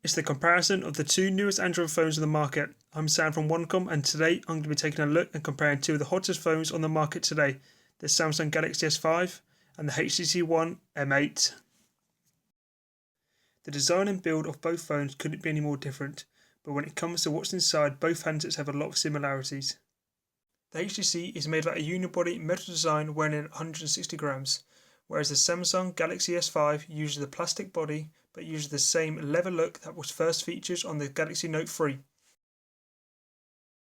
It's the comparison of the two newest Android phones on the market. I'm Sam from OneCom, and today I'm going to be taking a look and comparing two of the hottest phones on the market today, the Samsung Galaxy S5 and the HTC One M8. The design and build of both phones couldn't be any more different, but when it comes to what's inside, both handsets have a lot of similarities. The HTC is made of a unibody metal design weighing in 160 grams, whereas the Samsung Galaxy S5 uses a plastic body but uses the same leather look that was first featured on the Galaxy Note 3.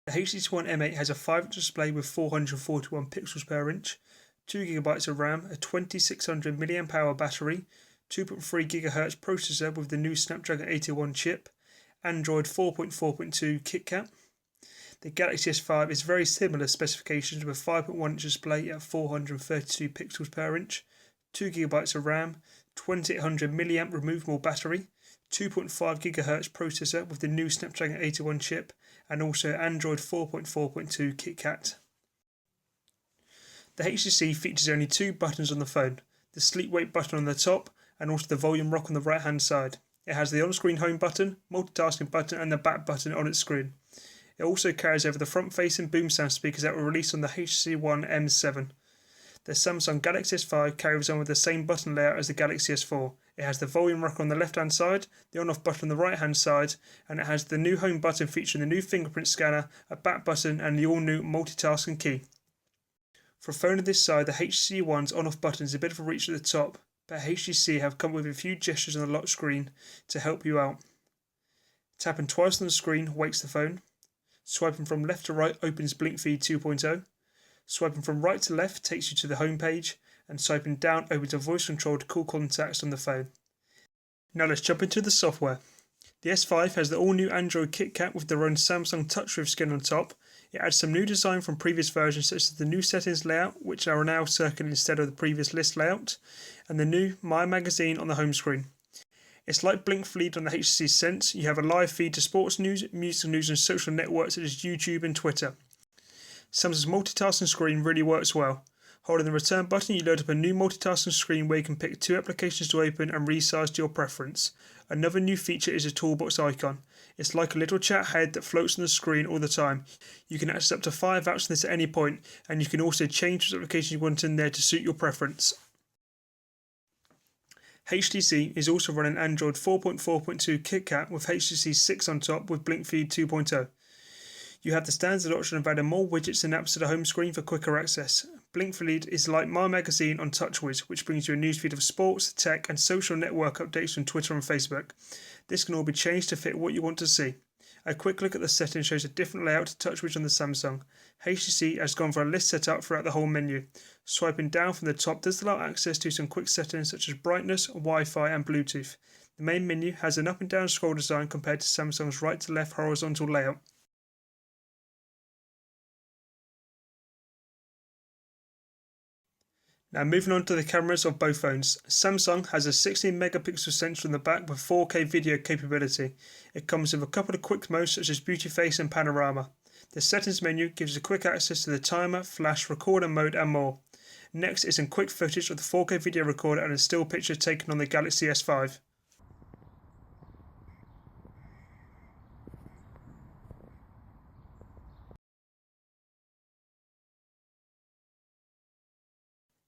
The HTC One M8 has a 5-inch display with 441 pixels per inch, 2GB of RAM, a 2600 mAh battery, 2.3 GHz processor with the new Snapdragon 801 chip, Android 4.4.2 KitKat. The Galaxy S5 is very similar specifications with 5.1-inch display at 432 pixels per inch, 2GB of RAM, 2800 mAh removable battery, 2.5 GHz processor with the new Snapdragon 801 chip, and also Android 4.4.2 KitKat. The HTC features only two buttons on the phone, the sleep wake button on the top and also the volume rock on the right hand side. It has the on-screen home button, multitasking button and the back button on its screen. It also carries over the front-facing boom sound speakers that were released on the HTC One M7. The Samsung Galaxy S5 carries on with the same button layout as the Galaxy S4. It has the volume rocker on the left-hand side, the on-off button on the right-hand side, and it has the new home button featuring the new fingerprint scanner, a back button, and the all-new multitasking key. For a phone of this size, the HTC One's on-off button is a bit of a reach at the top, but HTC have come up with a few gestures on the lock screen to help you out. Tapping twice on the screen wakes the phone. Swiping from left to right opens Blink Feed 2.0. Swiping from right to left takes you to the home page, and swiping down opens a voice-controlled call contacts on the phone. Now let's jump into the software. The S5 has the all-new Android KitKat with their own Samsung TouchWiz skin on top. It adds some new design from previous versions, such as the new settings layout, which are now circled instead of the previous list layout, and the new My Magazine on the home screen. It's like Blink Feed on the HTC Sense. You have a live feed to sports news, music news and social networks such as YouTube and Twitter. Samsung's multitasking screen really works well. Holding the return button, you load up a new multitasking screen where you can pick two applications to open and resize to your preference. Another new feature is a toolbox icon. It's like a little chat head that floats on the screen all the time. You can access up to 5 apps on this at any point, and you can also change which applications you want in there to suit your preference. HTC is also running Android 4.4.2 KitKat with HTC 6 on top with Blink Feed 2.0. You have the standard option of adding more widgets and apps to the home screen for quicker access. Blink Feed is like My Magazine on TouchWiz, which brings you a newsfeed of sports, tech and social network updates from Twitter and Facebook. This can all be changed to fit what you want to see. A quick look at the settings shows a different layout to TouchWiz on the Samsung. HTC has gone for a list setup throughout the whole menu. Swiping down from the top does allow access to some quick settings such as brightness, Wi-Fi and Bluetooth. The main menu has an up and down scroll design compared to Samsung's right to left horizontal layout. Now moving on to the cameras of both phones. Samsung has a 16 megapixel sensor in the back with 4K video capability. It comes with a couple of quick modes such as beauty face and panorama. The settings menu gives you quick access to the timer, flash, recorder mode and more. Next is some quick footage of the 4K video recorder and a still picture taken on the Galaxy S5.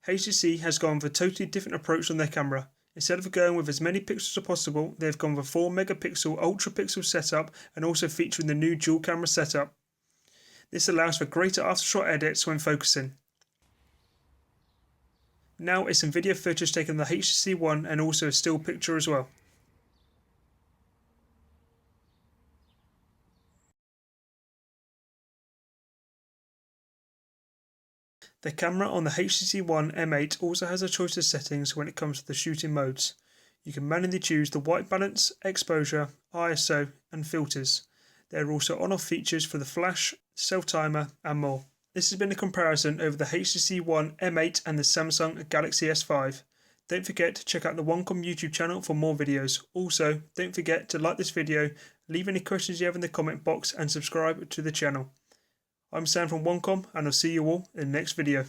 HTC has gone for a totally different approach on their camera. Instead of going with as many pixels as possible, they've gone for 4 megapixel ultra pixel setup and also featuring the new dual camera setup. This allows for greater aftershot edits when focusing. Now is some video footage taken on the HTC One and also a still picture as well. The camera on the HTC One M8 also has a choice of settings when it comes to the shooting modes. You can manually choose the white balance, exposure, ISO and filters. There are also on-off features for the flash, self-timer and more. This has been a comparison over the HTC One M8 and the Samsung Galaxy S5. Don't forget to check out the OneCom YouTube channel for more videos. Also, don't forget to like this video, leave any questions you have in the comment box and subscribe to the channel. I'm Sam from OneCom and I'll see you all in the next video.